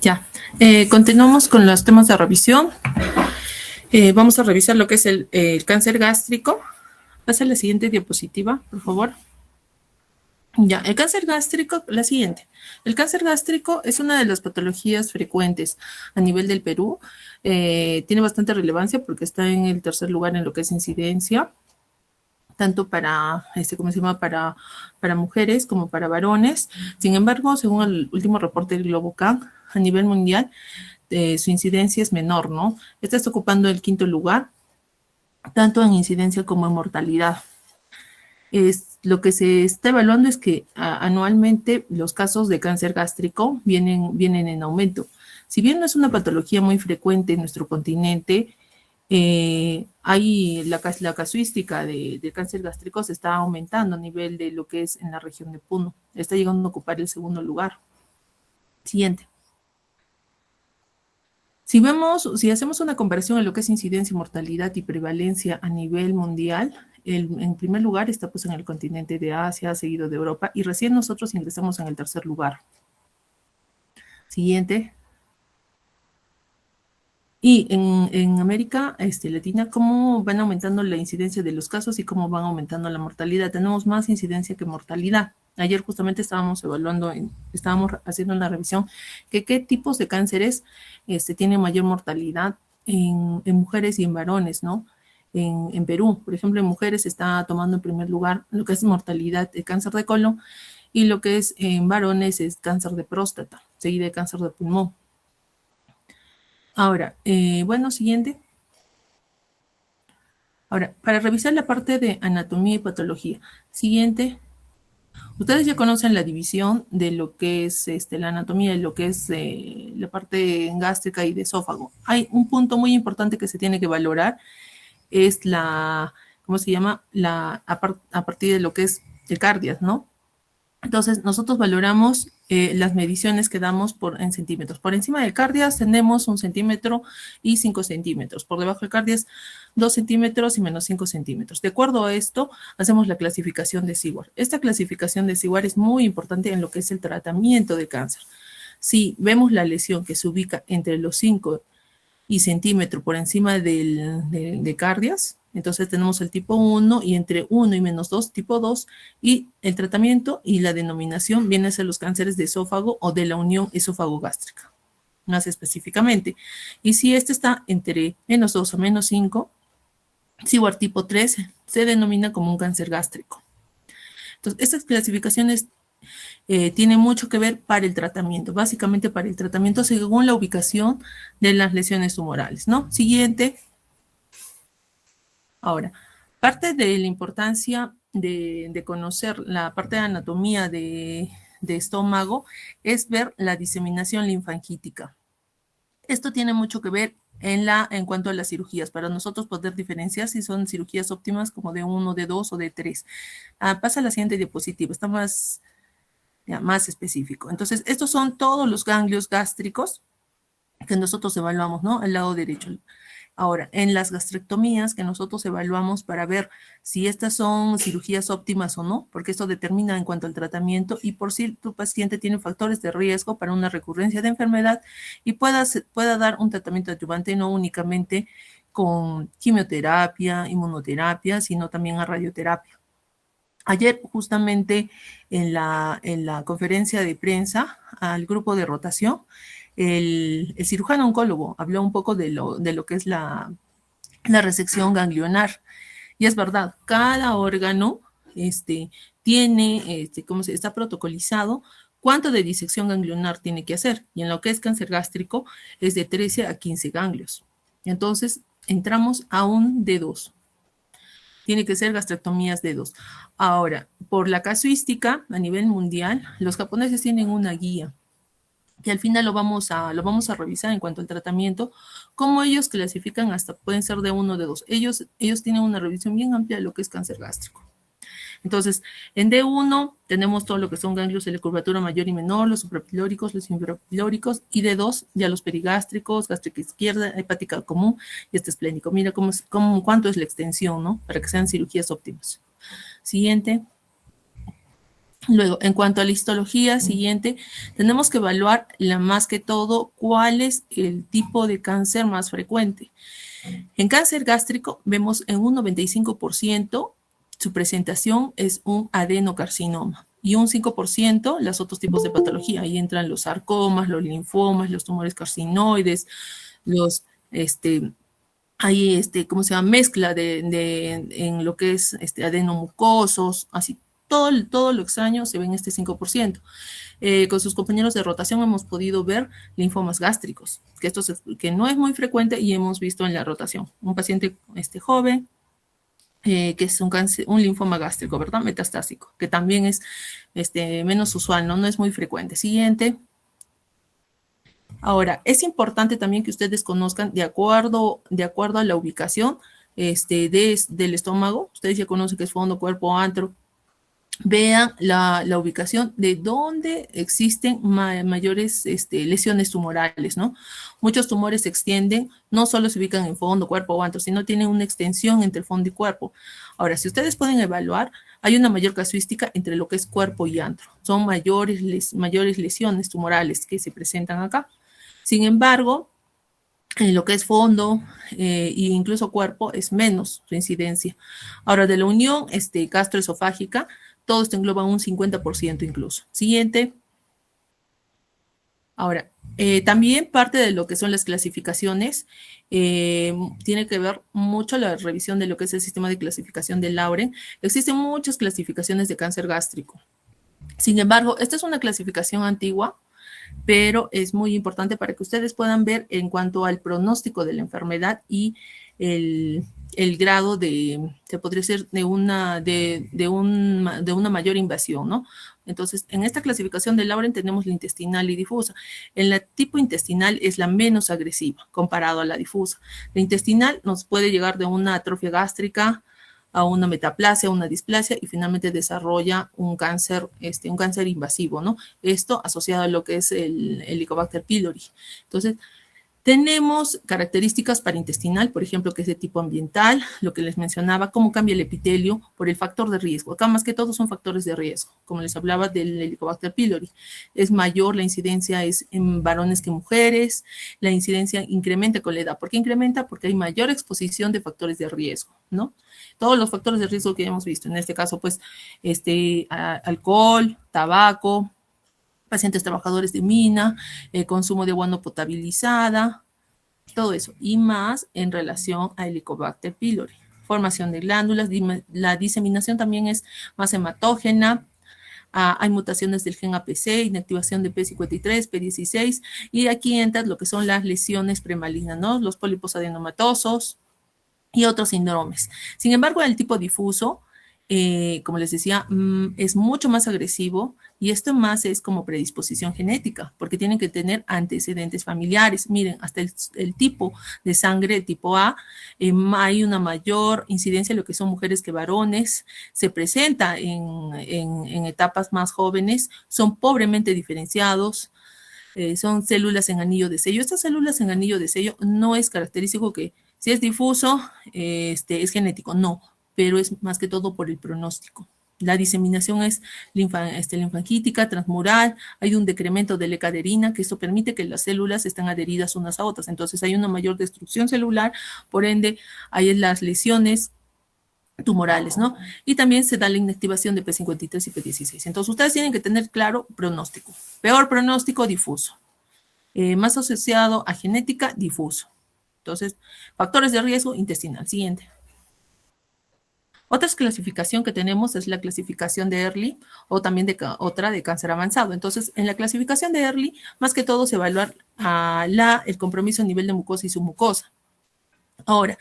Ya, continuamos con los temas de revisión. Vamos a revisar lo que es el cáncer gástrico. Pasa a la siguiente diapositiva, por favor. Ya, el cáncer gástrico, la siguiente. El cáncer gástrico es una de las patologías frecuentes a nivel del Perú. Tiene bastante relevancia porque está en el tercer lugar en lo que es incidencia, tanto para, ¿cómo se llama? Para mujeres como para varones. Sin embargo, según el último reporte del GloboCan, a nivel mundial, su incidencia es menor, ¿no? Esta está ocupando el quinto lugar, tanto en incidencia como en mortalidad. Lo que se está evaluando es que anualmente los casos de cáncer gástrico vienen en aumento. Si bien no es una patología muy frecuente en nuestro continente, hay la casuística de cáncer gástrico se está aumentando a nivel de lo que es en la región de Puno. Está llegando a ocupar el segundo lugar. Siguiente. Si hacemos una comparación en lo que es incidencia, mortalidad y prevalencia a nivel mundial, en primer lugar está pues en el continente de Asia, seguido de Europa, y recién nosotros ingresamos en el tercer lugar. Siguiente. Y en América Latina, ¿cómo van aumentando la incidencia de los casos y cómo van aumentando la mortalidad? Tenemos más incidencia que mortalidad. Ayer justamente estábamos haciendo una revisión que qué tipos de cánceres tienen mayor mortalidad en mujeres y en varones, ¿no? En Perú, por ejemplo, en mujeres está tomando en primer lugar lo que es mortalidad de cáncer de colon y lo que es en varones es cáncer de próstata, seguido de cáncer de pulmón. Ahora, bueno, siguiente. Ahora, para revisar la parte de anatomía y patología. Siguiente. Ustedes ya conocen la división de lo que es la anatomía y lo que es la parte gástrica y de esófago. Hay un punto muy importante que se tiene que valorar, es ¿cómo se llama? A partir de lo que es el cardias, ¿no? Entonces, nosotros valoramos las mediciones que damos en centímetros. Por encima del cardias tenemos 1 centímetro y 5 centímetros. Por debajo del cardias, 2 centímetros y menos 5 centímetros. De acuerdo a esto, hacemos la clasificación de Siward. Esta clasificación de Siward es muy importante en lo que es el tratamiento de cáncer. Si vemos la lesión que se ubica entre los 5 y centímetro por encima de cardias, entonces tenemos el tipo 1 y entre 1 y menos 2, tipo 2, y el tratamiento y la denominación viene a ser los cánceres de esófago o de la unión esófago-gástrica, más específicamente. Y si este está entre menos 2 o menos 5, Siward tipo 3 se denomina como un cáncer gástrico. Entonces, estas clasificaciones tiene mucho que ver para el tratamiento, básicamente para el tratamiento según la ubicación de las lesiones tumorales, ¿no? Siguiente. Ahora, parte de la importancia de conocer la parte de anatomía de estómago es ver la diseminación linfangítica. Esto tiene mucho que ver en cuanto a las cirugías, para nosotros poder diferenciar si son cirugías óptimas como de 1, de 2 o de 3. Pasa a la siguiente diapositiva, está más específico. Entonces, estos son todos los ganglios gástricos que nosotros evaluamos, ¿no? Al lado derecho. Ahora, en las gastrectomías que nosotros evaluamos para ver si estas son cirugías óptimas o no, porque esto determina en cuanto al tratamiento y por si tu paciente tiene factores de riesgo para una recurrencia de enfermedad y pueda dar un tratamiento adyuvante no únicamente con quimioterapia, inmunoterapia, sino también a radioterapia. Ayer, justamente en la conferencia de prensa al grupo de rotación, el cirujano oncólogo habló un poco de lo que es la resección ganglionar. Y es verdad, cada órgano tiene, está protocolizado cuánto de disección ganglionar tiene que hacer. Y en lo que es cáncer gástrico es de 13 a 15 ganglios. Entonces, entramos a un D2. Tiene que ser gastrectomías dedos. Ahora, por la casuística a nivel mundial, los japoneses tienen una guía que al final lo vamos a revisar en cuanto al tratamiento, cómo ellos clasifican hasta pueden ser de 1 o de 2. Ellos tienen una revisión bien amplia de lo que es cáncer gástrico. Entonces, en D1 tenemos todo lo que son ganglios de la curvatura mayor y menor, los suprapilóricos, los infrapilóricos, y D2 ya los perigástricos, gástrica izquierda, hepática común y esplénico. Mira cuánto es la extensión, ¿no? Para que sean cirugías óptimas. Siguiente. Luego, en cuanto a la histología siguiente, tenemos que evaluar más que todo cuál es el tipo de cáncer más frecuente. En cáncer gástrico vemos en un 95% su presentación es un adenocarcinoma y un 5% los otros tipos de patología. Ahí entran los sarcomas, los linfomas, los tumores carcinoides, los, hay, ¿cómo se llama? Mezcla en lo que es adenomucosos, así. Todo lo extraño se ve en este 5%. Con sus compañeros de rotación hemos podido ver linfomas gástricos, que no es muy frecuente y hemos visto en la rotación. Un paciente joven, que es un linfoma gástrico, ¿verdad? Metastásico, que también es menos usual, ¿no? No es muy frecuente. Siguiente. Ahora, es importante también que ustedes conozcan, de acuerdo a la ubicación del estómago, ustedes ya conocen que es fondo, cuerpo, antro, vean la ubicación de dónde existen mayores lesiones tumorales, ¿no? Muchos tumores se extienden, no solo se ubican en fondo, cuerpo o antro, sino tienen una extensión entre fondo y cuerpo. Ahora, si ustedes pueden evaluar, hay una mayor casuística entre lo que es cuerpo y antro. Son mayores lesiones tumorales que se presentan acá. Sin embargo, en lo que es fondo e incluso cuerpo es menos su incidencia. Ahora, de la unión gastroesofágica, todo esto engloba un 50% incluso. Siguiente. Ahora, también parte de lo que son las clasificaciones tiene que ver mucho la revisión de lo que es el sistema de clasificación de Lauren. Existen muchas clasificaciones de cáncer gástrico. Sin embargo, esta es una clasificación antigua, pero es muy importante para que ustedes puedan ver en cuanto al pronóstico de la enfermedad y el grado se podría ser de una mayor invasión, ¿no? Entonces, en esta clasificación de Lauren tenemos la intestinal y difusa. En la tipo intestinal es la menos agresiva comparado a la difusa. La intestinal nos puede llegar de una atrofia gástrica a una metaplasia, una displasia y finalmente desarrolla un cáncer invasivo, ¿no? Esto asociado a lo que es el Helicobacter pylori. Entonces, tenemos características para intestinal, por ejemplo, que es de tipo ambiental, lo que les mencionaba, cómo cambia el epitelio por el factor de riesgo. Acá más que todo son factores de riesgo, como les hablaba del Helicobacter pylori. Es mayor la incidencia es en varones que mujeres, la incidencia incrementa con la edad. ¿Por qué incrementa? Porque hay mayor exposición de factores de riesgo, ¿no? Todos los factores de riesgo que hemos visto, en este caso, pues, alcohol, tabaco, pacientes trabajadores de mina, consumo de agua no potabilizada, todo eso, y más en relación a Helicobacter pylori. Formación de glándulas, la diseminación también es más hematógena, hay mutaciones del gen APC, inactivación de P53, P16, y aquí entran lo que son las lesiones premalignas, ¿no? Los pólipos adenomatosos y otros síndromes. Sin embargo, el tipo difuso, como les decía, es mucho más agresivo y esto más es como predisposición genética, porque tienen que tener antecedentes familiares. Miren, hasta el tipo de sangre, el tipo A, hay una mayor incidencia en lo que son mujeres que varones, se presenta en etapas más jóvenes, son pobremente diferenciados, son células en anillo de sello. Estas células en anillo de sello no es característico que si es difuso, es genético, no, pero es más que todo por el pronóstico. La diseminación es linfangítica, transmural, hay un decremento de la caderina, que esto permite que las células estén adheridas unas a otras. Entonces hay una mayor destrucción celular, por ende hay las lesiones tumorales, ¿no? Y también se da la inactivación de P53 y P16. Entonces ustedes tienen que tener claro pronóstico. Peor pronóstico, difuso. Más asociado a genética, difuso. Entonces, factores de riesgo intestinal. Siguiente. Otra clasificación que tenemos es la clasificación de Early o también otra de cáncer avanzado. Entonces, en la clasificación de Early, más que todo se evalúa el compromiso a nivel de mucosa y submucosa. Ahora,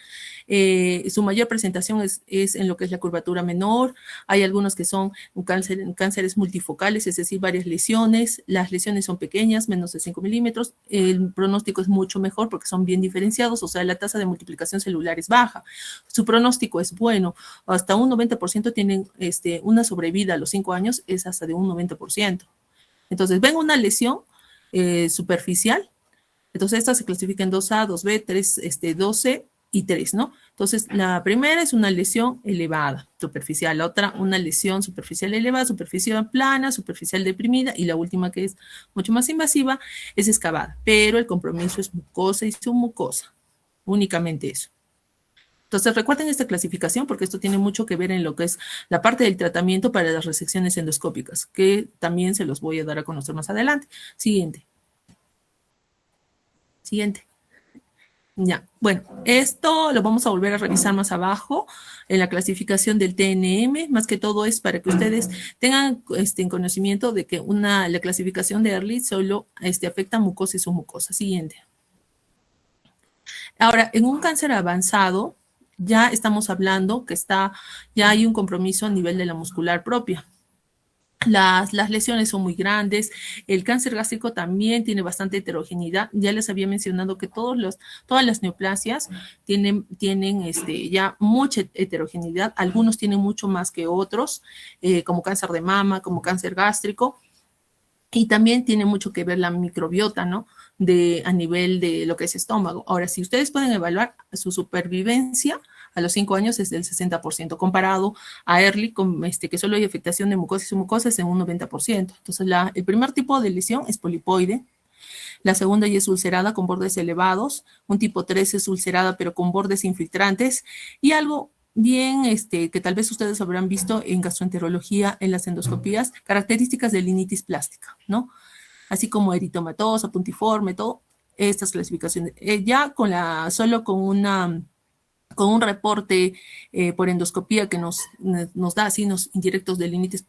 su mayor presentación es en lo que es la curvatura menor. Hay algunos que son cánceres multifocales, es decir, varias lesiones. Las lesiones son pequeñas, menos de 5 milímetros. El pronóstico es mucho mejor porque son bien diferenciados, o sea, la tasa de multiplicación celular es baja. Su pronóstico es bueno. Hasta un 90% tienen una sobrevida a los 5 años, es hasta de un 90%. Entonces, ven una lesión superficial. Entonces, esta se clasifica en 2A, 2B, 3, 12 y 3, ¿no? Entonces, la primera es una lesión elevada, superficial. La otra, una lesión superficial elevada, superficial plana, superficial deprimida. Y la última, que es mucho más invasiva, es excavada. Pero el compromiso es mucosa y submucosa. Únicamente eso. Entonces, recuerden esta clasificación porque esto tiene mucho que ver en lo que es la parte del tratamiento para las resecciones endoscópicas, que también se los voy a dar a conocer más adelante. Siguiente. Siguiente. Ya, bueno, esto lo vamos a volver a revisar más abajo en la clasificación del TNM, más que todo es para que ustedes tengan conocimiento de que la clasificación de Ehrlich solo afecta mucosa y submucosa. Siguiente. Ahora, en un cáncer avanzado, ya estamos hablando que ya hay un compromiso a nivel de la muscular propia. Las lesiones son muy grandes, el cáncer gástrico también tiene bastante heterogeneidad. Ya les había mencionado que todas las neoplasias tienen ya mucha heterogeneidad, algunos tienen mucho más que otros, como cáncer de mama, como cáncer gástrico, y también tiene mucho que ver la microbiota, ¿no? A nivel de lo que es estómago. Ahora, si ustedes pueden evaluar su supervivencia, a los 5 años es del 60%, comparado a Ehrlich, que solo hay afectación de mucosa y submucosas en un 90%. Entonces, el primer tipo de lesión es polipoide, la segunda ya es ulcerada con bordes elevados, un tipo 3 es ulcerada pero con bordes infiltrantes, y algo bien que tal vez ustedes habrán visto en gastroenterología, en las endoscopías, características de linitis plástica, ¿no? Así como eritomatosa, puntiforme, todo, estas clasificaciones. Ya solo con un reporte por endoscopía que nos da signos indirectos de linitis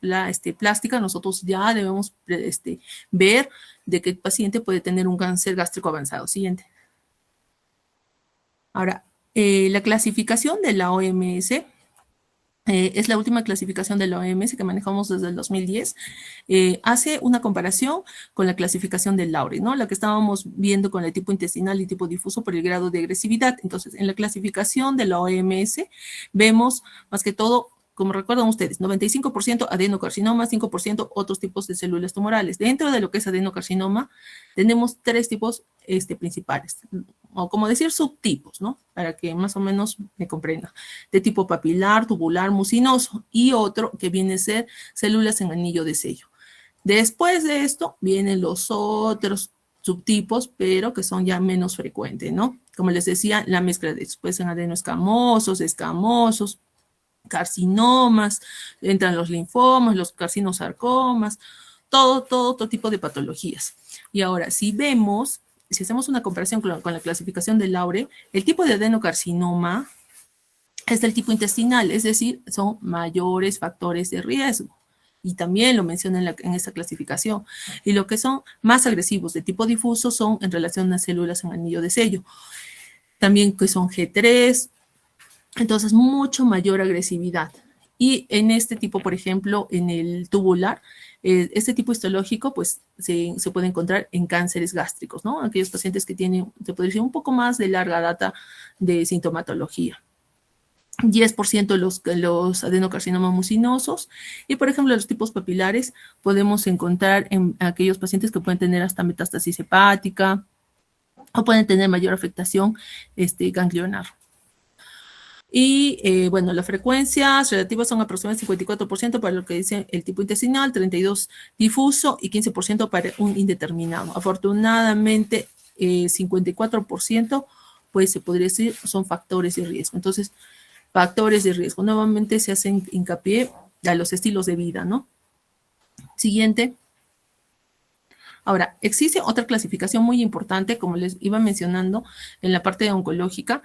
plástica, nosotros ya debemos ver de que el paciente puede tener un cáncer gástrico avanzado. Siguiente. Ahora, la clasificación de la OMS es la última clasificación de la OMS que manejamos desde el 2010. Hace una comparación con la clasificación del Laurie, ¿no? La que estábamos viendo con el tipo intestinal y tipo difuso por el grado de agresividad. Entonces, en la clasificación de la OMS vemos más que todo, como recuerdan ustedes, 95% adenocarcinoma, 5% otros tipos de células tumorales. Dentro de lo que es adenocarcinoma, tenemos 3 tipos principales, o como decir subtipos, ¿no? Para que más o menos me comprendan. De tipo papilar, tubular, mucinoso, y otro que viene a ser células en anillo de sello. Después de esto vienen los otros subtipos, pero que son ya menos frecuentes, ¿no? Como les decía, la mezcla de después en adenoescamosos, escamosos, carcinomas, entran los linfomas, los carcinosarcomas, todo otro tipo de patologías. Y ahora, si hacemos una comparación con la clasificación de Laurie, el tipo de adenocarcinoma es del tipo intestinal, es decir, son mayores factores de riesgo. Y también lo menciona en esta clasificación. Y lo que son más agresivos de tipo difuso son en relación a células en anillo de sello. También que son G3, entonces mucho mayor agresividad. Y en este tipo, por ejemplo, en el tubular, este tipo histológico, pues se puede encontrar en cánceres gástricos, ¿no? Aquellos pacientes que tienen, se puede decir, un poco más de larga data de sintomatología. 10% los adenocarcinomas mucinosos, y por ejemplo los tipos papilares podemos encontrar en aquellos pacientes que pueden tener hasta metástasis hepática o pueden tener mayor afectación ganglionar. Y bueno, las frecuencias relativas son aproximadamente 54% para lo que dice el tipo intestinal, 32% difuso y 15% para un indeterminado. Afortunadamente, 54% pues se podría decir son factores de riesgo. Entonces, factores de riesgo. Nuevamente se hace hincapié a los estilos de vida, ¿no? Siguiente. Ahora, existe otra clasificación muy importante, como les iba mencionando, en la parte oncológica.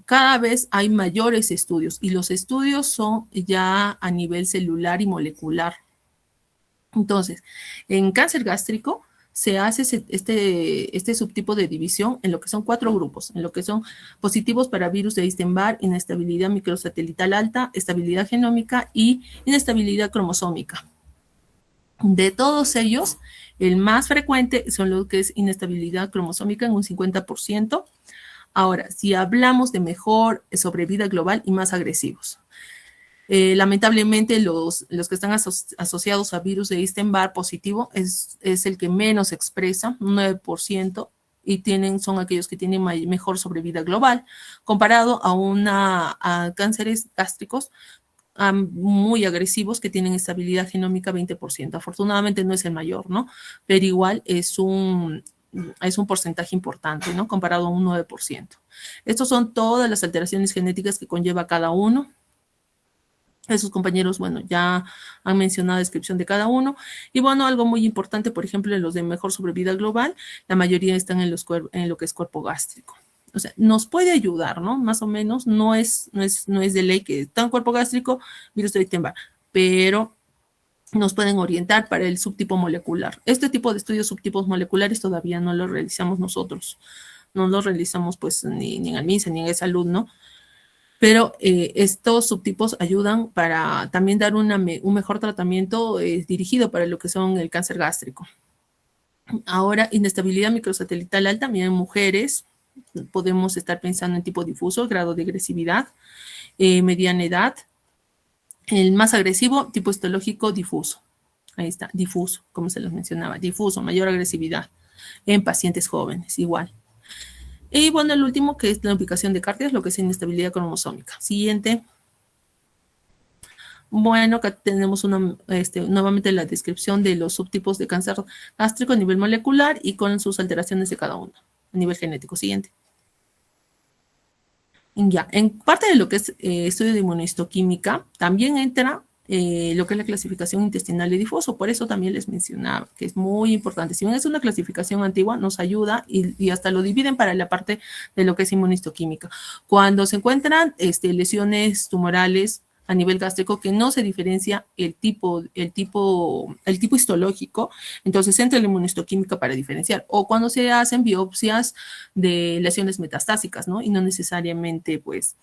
Cada vez hay mayores estudios y los estudios son ya a nivel celular y molecular. Entonces, en cáncer gástrico se hace este subtipo de división en lo que son 4 grupos, en lo que son positivos para virus de Epstein-Barr, inestabilidad microsatelital alta, estabilidad genómica y inestabilidad cromosómica. De todos ellos, el más frecuente son lo que es inestabilidad cromosómica en un 50%. Ahora, si hablamos de mejor sobrevida global y más agresivos. Lamentablemente, los que están asociados a virus de Epstein-Barr positivo es el que menos expresa, un 9%, y son aquellos que tienen mejor sobrevida global, comparado a cánceres gástricos muy agresivos que tienen estabilidad genómica 20%. Afortunadamente no es el mayor, ¿no? Pero igual es un porcentaje importante, ¿no? Comparado a un 9%. Estos son todas las alteraciones genéticas que conlleva cada uno. Esos compañeros, bueno, ya han mencionado la descripción de cada uno. Y bueno, algo muy importante, por ejemplo, en los de mejor sobrevida global, la mayoría están en lo que es cuerpo gástrico. O sea, nos puede ayudar, ¿no? Más o menos, no es de ley que está en cuerpo gástrico, virus de Epstein-Barr, pero nos pueden orientar para el subtipo molecular. Este tipo de estudios subtipos moleculares todavía no los realizamos nosotros. No los realizamos pues ni en ALMISA ni en Salud, ¿no? Pero estos subtipos ayudan para también dar un mejor tratamiento dirigido para lo que son el cáncer gástrico. Ahora, inestabilidad microsatelital alta, también en mujeres podemos estar pensando en tipo difuso, grado de agresividad, mediana edad. El más agresivo, tipo histológico difuso. Ahí está, difuso, como se los mencionaba, difuso, mayor agresividad en pacientes jóvenes, igual. Y bueno, el último, que es la ubicación de Cartier, lo que es inestabilidad cromosómica. Siguiente. Bueno, acá tenemos nuevamente la descripción de los subtipos de cáncer gástrico a nivel molecular y con sus alteraciones de cada uno a nivel genético. Siguiente. Ya, en parte de lo que es estudio de inmunohistoquímica, también entra lo que es la clasificación intestinal de difuso. Por eso también les mencionaba que es muy importante. Si bien es una clasificación antigua, nos ayuda y hasta lo dividen para la parte de lo que es inmunohistoquímica. Cuando se encuentran lesiones tumorales a nivel gástrico que no se diferencia el tipo histológico, entonces entra la inmunohistoquímica para diferenciar. O cuando se hacen biopsias de lesiones metastásicas, ¿no? Y no necesariamente, pues,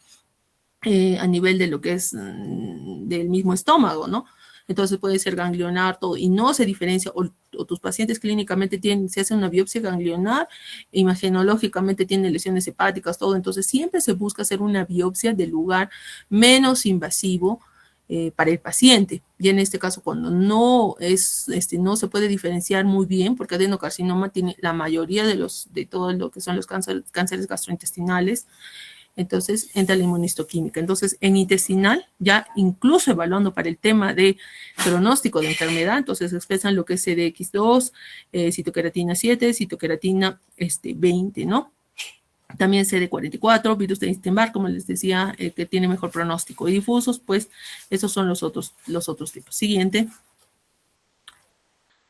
a nivel de lo que es del mismo estómago, ¿no? Entonces puede ser ganglionar, todo, y no se diferencia, o tus pacientes clínicamente se hace una biopsia ganglionar, imagenológicamente tienen lesiones hepáticas, todo, entonces siempre se busca hacer una biopsia del lugar menos invasivo para el paciente. Y en este caso, cuando no se puede diferenciar muy bien, porque adenocarcinoma tiene la mayoría de todo lo que son los cánceres gastrointestinales, entonces entra la inmunistoquímica. Entonces, en intestinal, ya incluso evaluando para el tema de pronóstico de enfermedad, entonces expresan lo que es CDX2, citoqueratina 7, citoqueratina 20, ¿no? También CD44, virus de Epstein-Barr, como les decía, que tiene mejor pronóstico. Y difusos, pues, esos son los otros tipos. Siguiente.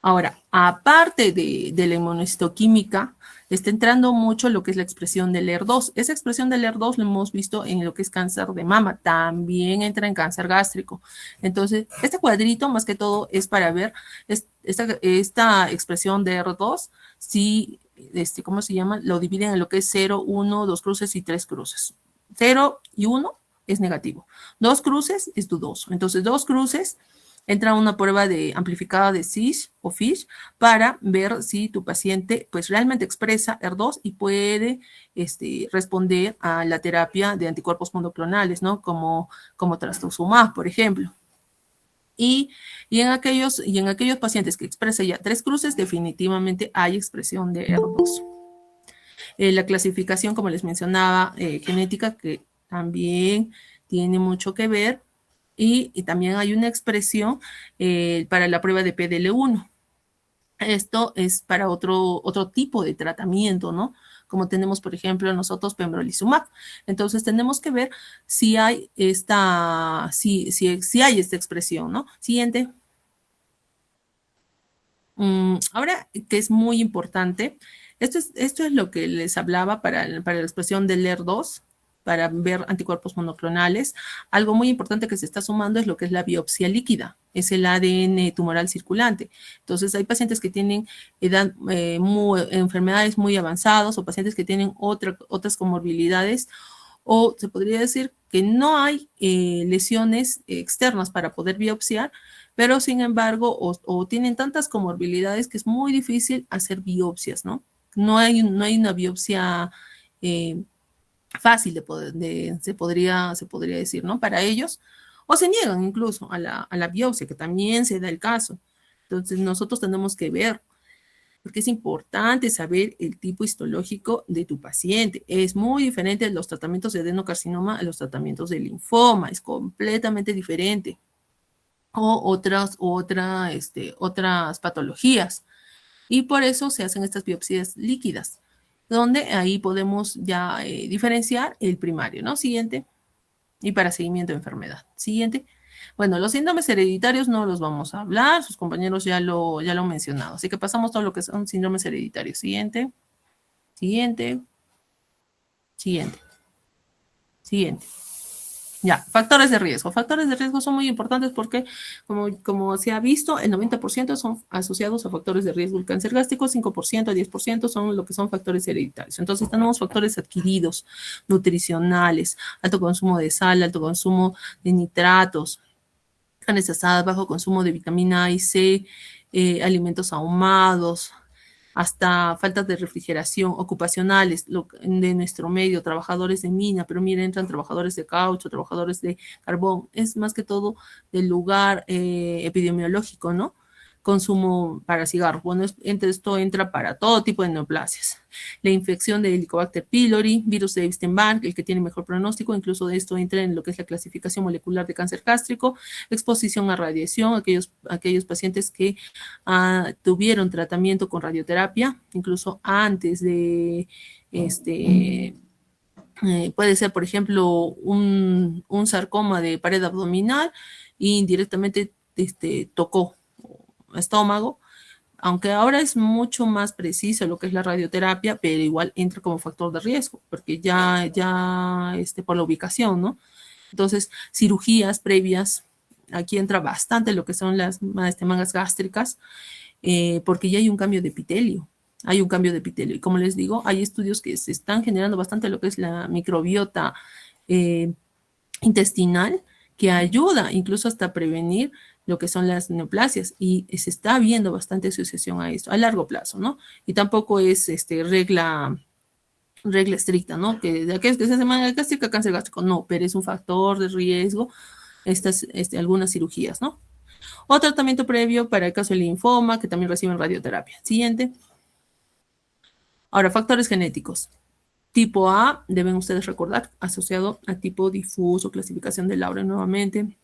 Ahora, aparte de la inmunohistoquímica, está entrando mucho lo que es la expresión del ER2. Esa expresión del ER2 lo hemos visto en lo que es cáncer de mama, también entra en cáncer gástrico. Entonces, este cuadrito más que todo es para ver esta expresión de ER2, si, ¿cómo se llama? Lo dividen en lo que es 0, 1, 2 cruces y 3 cruces. 0 y 1 es negativo. 2 cruces es dudoso. Entonces, 2 cruces entra una prueba amplificada de SISH o FISH para ver si tu paciente pues realmente expresa ER2 y puede responder a la terapia de anticuerpos monoclonales, ¿no? Como trastuzumab, por ejemplo. Y en aquellos pacientes que expresan ya 3 cruces, definitivamente hay expresión de ER2. La clasificación, como les mencionaba, genética, que también tiene mucho que ver. Y también hay una expresión para la prueba de PDL1. Esto es para otro tipo de tratamiento, ¿no? Como tenemos, por ejemplo, nosotros pembrolizumab. Entonces, tenemos que ver si hay si hay esta expresión, ¿no? Siguiente. Ahora, que es muy importante, esto es lo que les hablaba para la expresión del ER2, para ver anticuerpos monoclonales. Algo muy importante que se está sumando es lo que es la biopsia líquida, es el ADN tumoral circulante. Entonces, hay pacientes que tienen enfermedades muy avanzadas o pacientes que tienen otras comorbilidades, o se podría decir que no hay lesiones externas para poder biopsiar, pero sin embargo, o tienen tantas comorbilidades que es muy difícil hacer biopsias, ¿no? No hay una biopsia fácil se podría decir, ¿no? Para ellos, o se niegan incluso a la biopsia, que también se da el caso. Entonces, nosotros tenemos que ver porque es importante saber el tipo histológico de tu paciente. Es muy diferente los tratamientos de adenocarcinoma a los tratamientos de linfoma, es completamente diferente. O otras patologías. Y por eso se hacen estas biopsias líquidas, donde ahí podemos ya diferenciar el primario, ¿no? Siguiente. Y para seguimiento de enfermedad. Siguiente. Bueno, los síndromes hereditarios no los vamos a hablar, sus compañeros ya lo han mencionado. Así que pasamos todo lo que son síndromes hereditarios. Siguiente, siguiente, siguiente, siguiente. Ya, factores de riesgo. Factores de riesgo son muy importantes porque, como se ha visto, el 90% son asociados a factores de riesgo. El cáncer gástrico, 5% a 10% son lo que son factores hereditarios. Entonces, tenemos factores adquiridos, nutricionales, alto consumo de sal, alto consumo de nitratos, carnes asadas, bajo consumo de vitamina A y C, alimentos ahumados, hasta faltas de refrigeración, ocupacionales de nuestro medio, trabajadores de mina, pero miren, entran trabajadores de caucho, trabajadores de carbón, es más que todo del lugar epidemiológico, ¿no? Consumo para cigarros. Bueno, esto entra para todo tipo de neoplasias. La infección de Helicobacter pylori, virus de Epstein-Barr, el que tiene mejor pronóstico, incluso de esto entra en lo que es la clasificación molecular de cáncer gástrico, exposición a radiación, aquellos pacientes que tuvieron tratamiento con radioterapia, incluso antes de puede ser, por ejemplo, un sarcoma de pared abdominal y indirectamente tocó estómago, aunque ahora es mucho más preciso lo que es la radioterapia, pero igual entra como factor de riesgo, porque ya por la ubicación, ¿no? Entonces, cirugías previas, aquí entra bastante lo que son las mangas gástricas, porque ya hay un cambio de epitelio. Hay un cambio de epitelio. Y como les digo, hay estudios que se están generando bastante lo que es la microbiota intestinal, que ayuda incluso hasta prevenir lo que son las neoplasias, y se está viendo bastante asociación a esto a largo plazo, ¿no? Y tampoco es regla estricta, ¿no? Que de aquellos que se hacen manga gástrica, cáncer gástrico, no, pero es un factor de riesgo algunas cirugías, ¿no? O tratamiento previo para el caso del linfoma, que también reciben radioterapia. Siguiente. Ahora, factores genéticos. Tipo A, deben ustedes recordar, asociado a tipo difuso, clasificación de Laura nuevamente.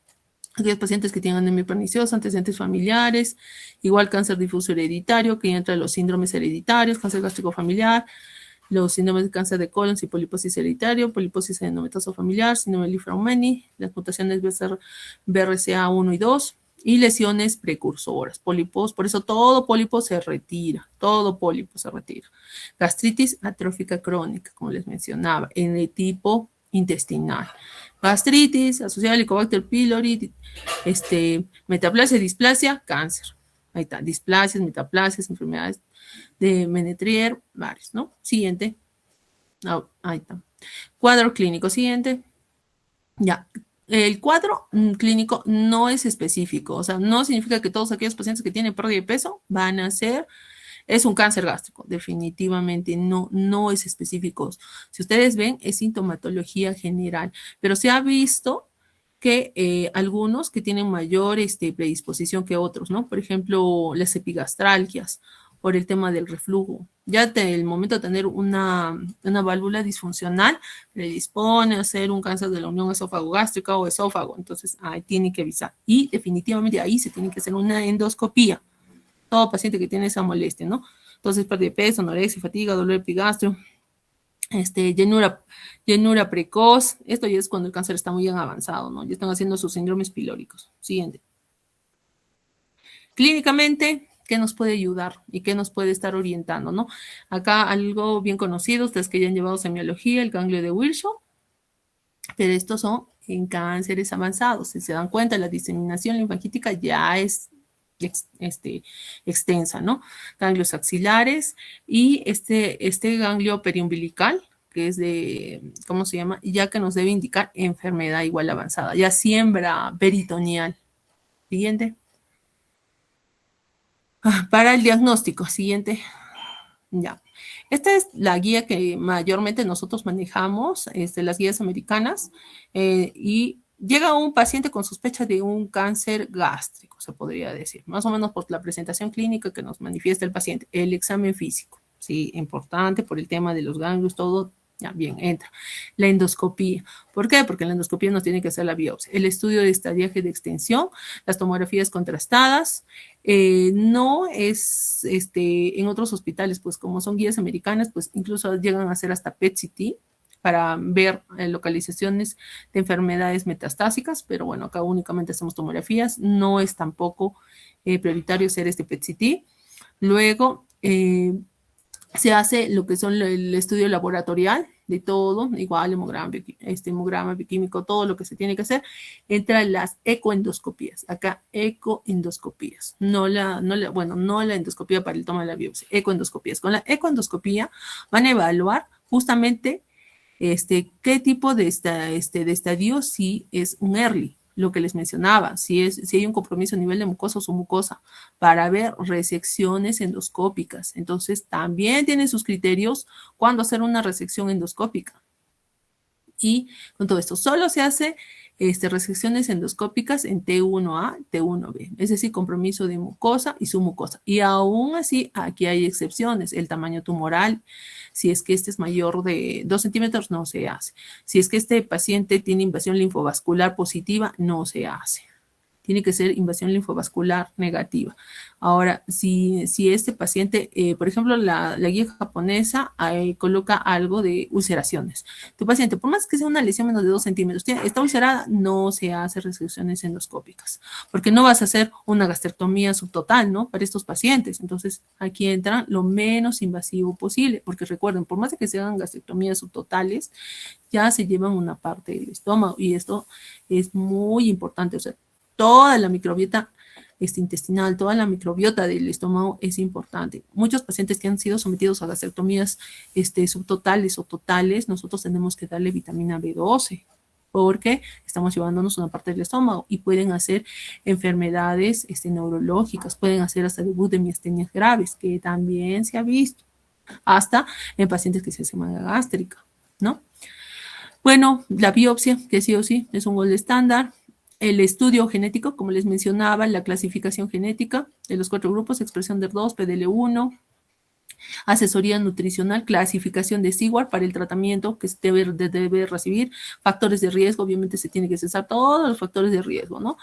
Aquellos pacientes que tienen anemia perniciosa, antecedentes familiares, igual cáncer difuso hereditario, que entra en los síndromes hereditarios, cáncer gástrico familiar, los síndromes de cáncer de colon y poliposis hereditario, poliposis adenomatosa familiar, síndrome de Li-Fraumeni, las mutaciones BRCA1 y 2, y lesiones precursoras, pólipos, por eso todo pólipo se retira, todo pólipo se retira. Gastritis atrófica crónica, como les mencionaba, en el tipo intestinal. Gastritis asociada al Helicobacter pylori, metaplasia, displasia, cáncer. Ahí está, displasias, metaplasias, enfermedades de Menetrier, varios, ¿no? Siguiente. Oh, ahí está. Cuadro clínico, siguiente. Ya. El cuadro clínico no es específico, o sea, no significa que todos aquellos pacientes que tienen pérdida de peso van a ser, es un cáncer gástrico, definitivamente no es específico. Si ustedes ven, es sintomatología general, pero se ha visto que algunos que tienen mayor predisposición que otros, ¿no? Por ejemplo, las epigastralgias, por el tema del reflujo. Ya el momento de tener una válvula disfuncional predispone a hacer un cáncer de la unión esófago-gástrica o esófago. Entonces, ahí tiene que avisar. Y definitivamente ahí se tiene que hacer una endoscopía. Todo paciente que tiene esa molestia, ¿no? Entonces, pérdida de peso, anorexia, fatiga, dolor epigastrio, llenura precoz. Esto ya es cuando el cáncer está muy bien avanzado, ¿no? Ya están haciendo sus síndromes pilóricos. Siguiente. Clínicamente, ¿qué nos puede ayudar y qué nos puede estar orientando, no? Acá algo bien conocido, ustedes que ya han llevado semiología, el ganglio de Virchow, pero estos son en cánceres avanzados. Si se dan cuenta, la diseminación linfangítica ya es extensa, ¿no? Ganglios axilares y este ganglio periumbilical, que es de, ¿cómo se llama? Ya que nos debe indicar enfermedad igual avanzada, ya siembra peritoneal. Siguiente. Para el diagnóstico, siguiente. Ya. Esta es la guía que mayormente nosotros manejamos, las guías americanas, y llega un paciente con sospecha de un cáncer gástrico, se podría decir, más o menos por la presentación clínica que nos manifiesta el paciente, el examen físico, sí, importante por el tema de los ganglios, todo, ya bien, entra. La endoscopía, ¿por qué? Porque la endoscopía nos tiene que hacer la biopsia, el estudio de estadiaje de extensión, las tomografías contrastadas, no es, en otros hospitales, pues como son guías americanas, pues incluso llegan a hacer hasta PET-CT, para ver localizaciones de enfermedades metastásicas, pero bueno, acá únicamente hacemos tomografías, no es tampoco prioritario hacer este PET-CT. Luego se hace lo que son el estudio laboratorial de todo, igual hemograma bioquímico, todo lo que se tiene que hacer, entra las ecoendoscopías, acá ecoendoscopías, no la endoscopía para el toma de la biopsia, ecoendoscopías. Con la ecoendoscopía van a evaluar justamente qué tipo de estadio, si es un early, lo que les mencionaba, si hay un compromiso a nivel de mucosa o submucosa, para ver resecciones endoscópicas. Entonces, también tienen sus criterios cuando hacer una resección endoscópica. Y con todo esto, solo se hace resecciones endoscópicas en T1A, T1B, es decir, compromiso de mucosa y submucosa. Y aún así, aquí hay excepciones. El tamaño tumoral, si es que este es mayor de 2 centímetros, no se hace. Si es que este paciente tiene invasión linfovascular positiva, no se hace. Tiene que ser invasión linfovascular negativa. Ahora, si este paciente, por ejemplo, la guía japonesa coloca algo de ulceraciones. Tu paciente, por más que sea una lesión menos de 2 centímetros, está ulcerada, no se hace resecciones endoscópicas, porque no vas a hacer una gastrectomía subtotal, ¿no? Para estos pacientes. Entonces, aquí entra lo menos invasivo posible, porque recuerden, por más de que se hagan gastrectomías subtotales, ya se llevan una parte del estómago, y esto es muy importante. O sea, toda la microbiota intestinal, toda la microbiota del estómago es importante. Muchos pacientes que han sido sometidos a gastrectomías subtotales o totales, nosotros tenemos que darle vitamina B12, porque estamos llevándonos una parte del estómago y pueden hacer enfermedades neurológicas, pueden hacer hasta debut de miastenias graves, que también se ha visto, hasta en pacientes que se hacen manga gástrica, ¿no? Bueno, la biopsia, que sí o sí es un gold estándar. El estudio genético, como les mencionaba, la clasificación genética de los 4 grupos, expresión de 2, PDL1, asesoría nutricional, clasificación de Stewart para el tratamiento que se debe recibir, factores de riesgo, obviamente se tiene que cesar todos los factores de riesgo, ¿no?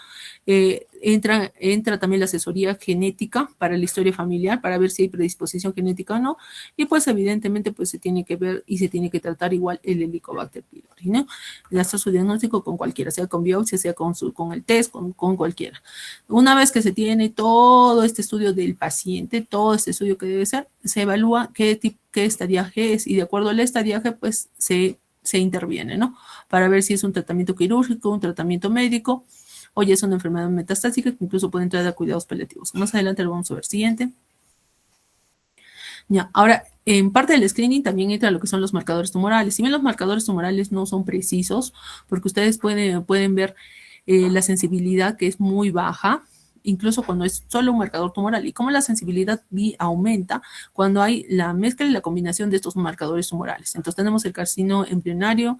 Entra también la asesoría genética para la historia familiar, para ver si hay predisposición genética o no, y pues evidentemente pues se tiene que ver y se tiene que tratar igual el Helicobacter pylori, ¿no? Le hace su diagnóstico con cualquiera, sea con biopsia, sea con el test, con cualquiera. Una vez que se tiene todo este estudio del paciente, todo este estudio que debe ser, se evalúa qué estadiaje es, y de acuerdo al estadiaje pues se interviene, ¿no? Para ver si es un tratamiento quirúrgico, un tratamiento médico, o ya es una enfermedad metastásica que incluso puede entrar a cuidados paliativos. Más adelante lo vamos a ver. Siguiente. Ya, ahora, en parte del screening también entra lo que son los marcadores tumorales. Si bien los marcadores tumorales no son precisos, porque ustedes pueden ver la sensibilidad que es muy baja, incluso cuando es solo un marcador tumoral, y cómo la sensibilidad aumenta cuando hay la mezcla y la combinación de estos marcadores tumorales. Entonces tenemos el carcino embrionario,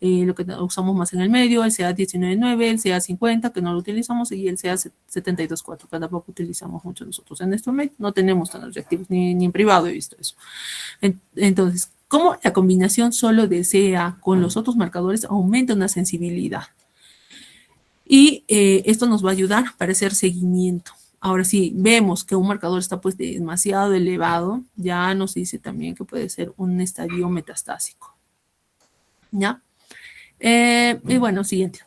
lo que usamos más en el medio, el CA19-9, el CA50, que no lo utilizamos, y el CA72-4, que tampoco utilizamos mucho nosotros en este momento. No tenemos tan reactivos, ni en privado he visto eso. Entonces, ¿cómo la combinación solo de CA con los otros marcadores aumenta una sensibilidad? Y esto nos va a ayudar para hacer seguimiento. Ahora, si vemos que un marcador está pues demasiado elevado, ya nos dice también que puede ser un estadio metastásico. ¿Ya? Y bueno, siguiente.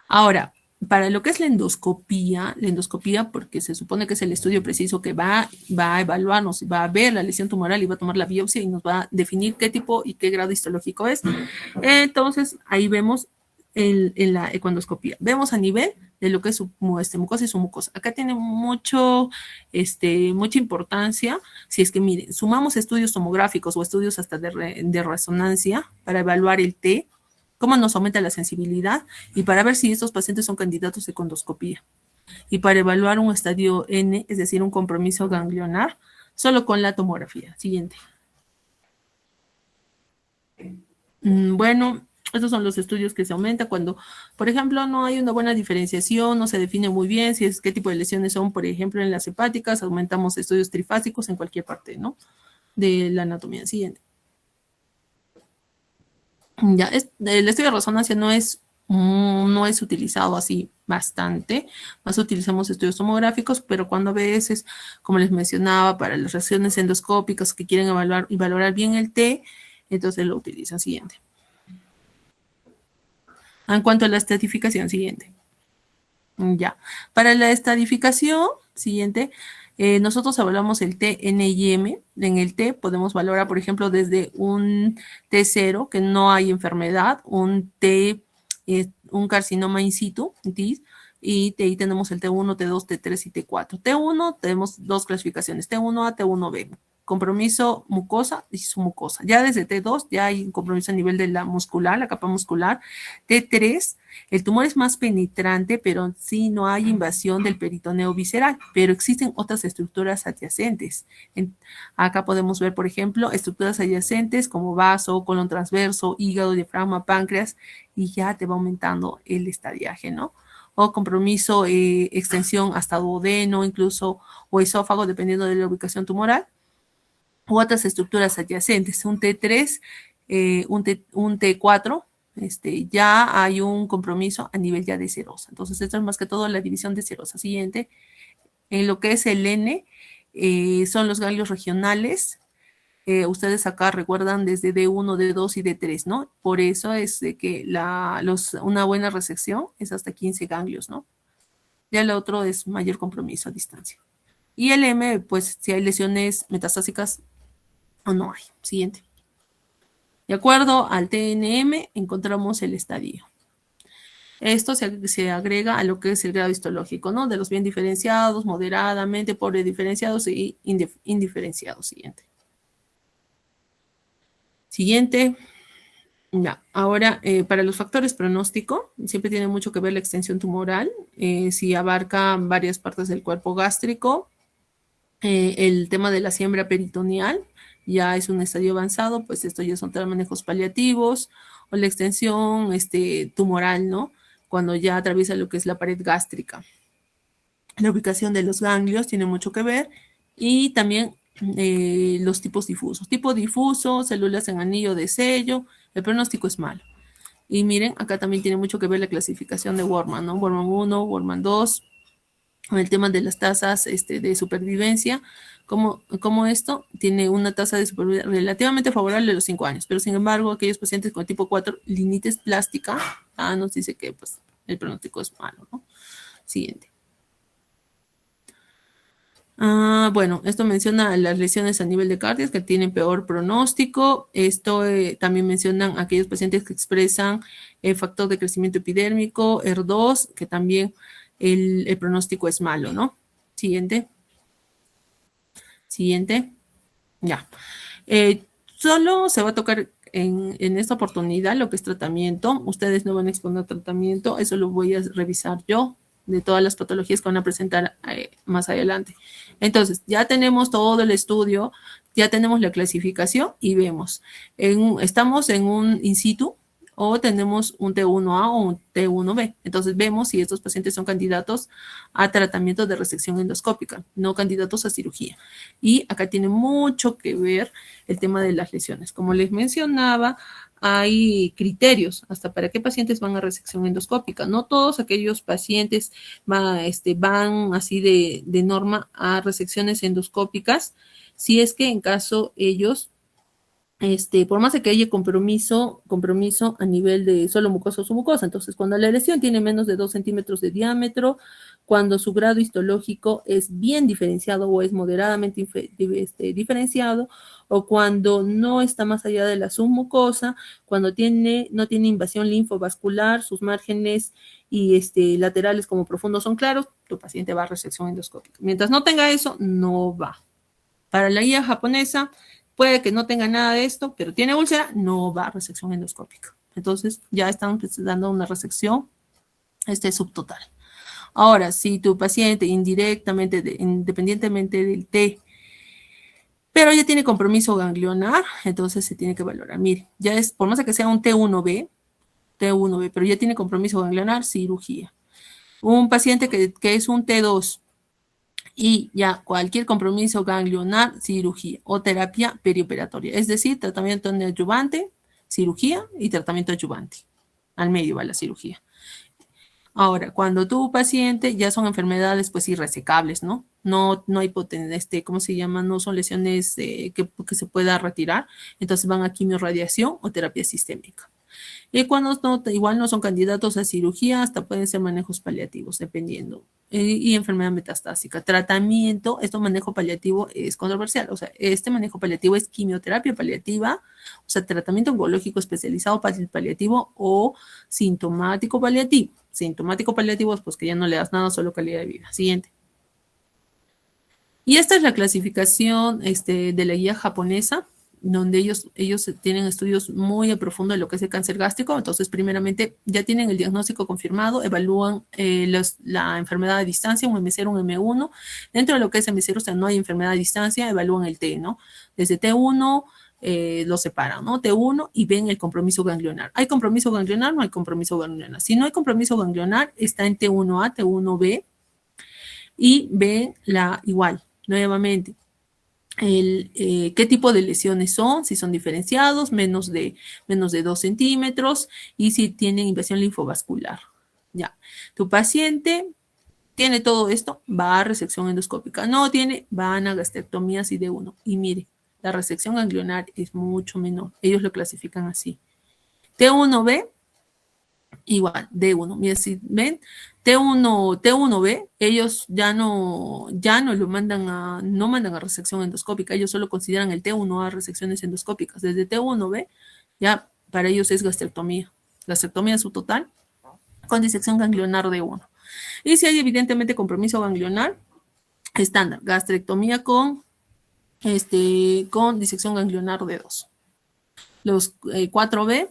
Ahora, para lo que es la endoscopía, porque se supone que es el estudio preciso que va a evaluarnos, va a ver la lesión tumoral y va a tomar la biopsia y nos va a definir qué tipo y qué grado histológico es. Entonces, ahí vemos en la ecoendoscopía. Vemos a nivel de lo que es mucosa y submucosa. Acá tiene mucha importancia, si es que, miren, sumamos estudios tomográficos o estudios hasta de resonancia para evaluar el T, cómo nos aumenta la sensibilidad, y para ver si estos pacientes son candidatos a econdoscopía. Y para evaluar un estadio N, es decir, un compromiso ganglionar, solo con la tomografía. Siguiente. Bueno, Estos son los estudios que se aumentan cuando, por ejemplo, no hay una buena diferenciación, no se define muy bien si es qué tipo de lesiones son, por ejemplo, en las hepáticas, aumentamos estudios trifásicos en cualquier parte, ¿no? De la anatomía. Siguiente. Ya, el estudio de resonancia no es utilizado así bastante, más utilizamos estudios tomográficos, pero cuando a veces, como les mencionaba, para las reacciones endoscópicas que quieren evaluar y valorar bien el T, entonces lo utilizan. Siguiente. En cuanto a la estratificación, siguiente. Ya. Para la estadificación, siguiente, nosotros evaluamos el T, N y M. En el T podemos valorar, por ejemplo, desde un T0, que no hay enfermedad, un T, un carcinoma in situ, y ahí tenemos el T1, T2, T3 y T4. T1 tenemos dos clasificaciones, T1A, T1B. Compromiso mucosa y submucosa. Ya desde T2 ya hay un compromiso a nivel de la muscular, la capa muscular. T3, el tumor es más penetrante, pero sí no hay invasión del peritoneo visceral, pero existen otras estructuras adyacentes. Acá podemos ver, por ejemplo, estructuras adyacentes como vaso, colon transverso, hígado, diafragma, páncreas, y ya te va aumentando el estadiaje, ¿no? O compromiso, extensión hasta duodeno, incluso, o esófago, dependiendo de la ubicación tumoral, u otras estructuras adyacentes, un T3, un T4, ya hay un compromiso a nivel ya de serosa. Entonces, esto es más que todo la división de serosa. Siguiente, en lo que es el N, son los ganglios regionales. Ustedes acá recuerdan desde D1, D2 y D3, ¿no? Por eso es de que una buena resección es hasta 15 ganglios, ¿no? Ya el otro es mayor compromiso a distancia. Y el M, pues si hay lesiones metastásicas o no hay. Siguiente. De acuerdo al TNM, encontramos el estadio. Esto se agrega a lo que es el grado histológico, ¿no? De los bien diferenciados, moderadamente, pobre diferenciados y indiferenciados. Siguiente. Siguiente. Ya. Ahora, para los factores pronóstico, siempre tiene mucho que ver la extensión tumoral, si abarca varias partes del cuerpo gástrico, el tema de la siembra peritoneal, ya es un estadio avanzado, pues esto ya son manejos paliativos, o la extensión tumoral, ¿no? Cuando ya atraviesa lo que es la pared gástrica. La ubicación de los ganglios tiene mucho que ver, y también los tipos difusos. Tipo difuso, células en anillo de sello, el pronóstico es malo. Y miren, acá también tiene mucho que ver la clasificación de Worman, ¿no? Worman 1, Worman 2, con el tema de las tasas de supervivencia, como esto tiene una tasa de supervivencia relativamente favorable a los 5 años, pero sin embargo, aquellos pacientes con tipo 4, linitis plástica, nos dice que pues, el pronóstico es malo, ¿no? Siguiente. Bueno, esto menciona las lesiones a nivel de cardias que tienen peor pronóstico. Esto también mencionan aquellos pacientes que expresan el factor de crecimiento epidérmico, ER2, que también el pronóstico es malo, ¿no? Siguiente. Siguiente. Ya. Solo se va a tocar en esta oportunidad lo que es tratamiento. Ustedes no van a exponer tratamiento, eso lo voy a revisar yo de todas las patologías que van a presentar más adelante. Entonces, ya tenemos todo el estudio, ya tenemos la clasificación y vemos, estamos en un in situ o tenemos un T1A o un T1B. Entonces, vemos si estos pacientes son candidatos a tratamiento de resección endoscópica, no candidatos a cirugía. Y acá tiene mucho que ver el tema de las lesiones. Como les mencionaba, hay criterios hasta para qué pacientes van a resección endoscópica. No todos aquellos pacientes van así de norma a resecciones endoscópicas, si es que en caso ellos, por más de que haya compromiso a nivel de solo mucosa o submucosa. Entonces, cuando la lesión tiene menos de 2 centímetros de diámetro, cuando su grado histológico es bien diferenciado o es moderadamente diferenciado, o cuando no está más allá de la submucosa, cuando no tiene invasión linfovascular, sus márgenes y laterales como profundos son claros, tu paciente va a resección endoscópica. Mientras no tenga eso, no va. Para la guía japonesa, puede que no tenga nada de esto, pero tiene úlcera, no va a resección endoscópica. Entonces, ya están dando una resección subtotal. Ahora, si tu paciente indirectamente, independientemente del T, pero ya tiene compromiso ganglionar, entonces se tiene que valorar. Mire, ya es, por más que sea un T1B, T1B, pero ya tiene compromiso ganglionar, cirugía. Un paciente que es un T2 y ya cualquier compromiso ganglionar, cirugía o terapia perioperatoria, es decir, tratamiento neoadyuvante, cirugía y tratamiento adyuvante. Al medio va la cirugía. Ahora, cuando tu paciente ya son enfermedades pues irresecables, ¿no? No hay ¿cómo se llama? No son lesiones que se pueda retirar, entonces van a quimiorradiación o terapia sistémica. Y cuando igual no son candidatos a cirugía, hasta pueden ser manejos paliativos, dependiendo. Y enfermedad metastásica. Tratamiento, esto manejo paliativo es controversial. O sea, este manejo paliativo es quimioterapia paliativa, o sea, tratamiento oncológico especializado paliativo o sintomático paliativo. Sintomático paliativo es pues que ya no le das nada, solo calidad de vida. Siguiente. Y esta es la clasificación de la guía japonesa, donde ellos tienen estudios muy a profundo de lo que es el cáncer gástrico. Entonces, primeramente, ya tienen el diagnóstico confirmado, evalúan la enfermedad a distancia, un M0, un M1. Dentro de lo que es M0, o sea, no hay enfermedad a distancia, evalúan el T, ¿no? Desde T1 lo separan, ¿no? T1 y ven el compromiso ganglionar. ¿Hay compromiso ganglionar? No hay compromiso ganglionar. Si no hay compromiso ganglionar, está en T1A, T1B y ven igual, nuevamente, qué tipo de lesiones son, si son diferenciados, menos de 2 centímetros y si tienen invasión linfovascular. Ya, tu paciente tiene todo esto, va a resección endoscópica. No tiene, van a gastrectomía D1. Y mire, la resección ganglionar es mucho menor. Ellos lo clasifican así. T1B, igual, D1. Mira, si ven, T1B, ellos ya no lo mandan no mandan a resección endoscópica, ellos solo consideran el T1A resecciones endoscópicas. Desde T1B, ya para ellos es gastrectomía. Gastrectomía su total, con disección ganglionar D1. Y si hay evidentemente compromiso ganglionar, estándar, gastrectomía con disección ganglionar D2. Los 4B,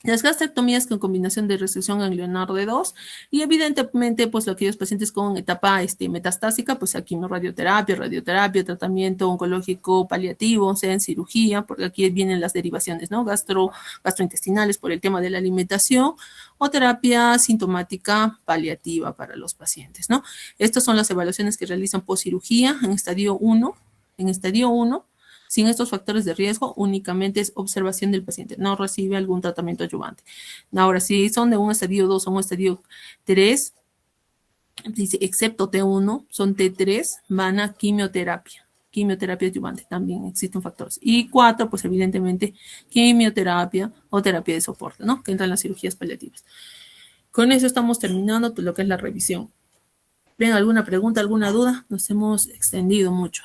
las gastrectomías con combinación de resección ganglionar D2 y evidentemente pues aquellos pacientes con etapa metastásica, pues aquí radioterapia, tratamiento oncológico paliativo, o sea en cirugía, porque aquí vienen las derivaciones, ¿no? Gastrointestinales por el tema de la alimentación o terapia sintomática paliativa para los pacientes, ¿no? Estas son las evaluaciones que realizan post cirugía en estadio 1. En estadio 1, sin estos factores de riesgo, únicamente es observación del paciente, no recibe algún tratamiento adyuvante. Ahora, si son de un estadio 2 o un estadio 3, dice, excepto T1, son T3, van a quimioterapia adyuvante, también existen factores. Y 4, pues evidentemente, quimioterapia o terapia de soporte, ¿no? Que entran las cirugías paliativas. Con eso estamos terminando pues, lo que es la revisión. ¿Ven alguna pregunta, alguna duda? Nos hemos extendido mucho.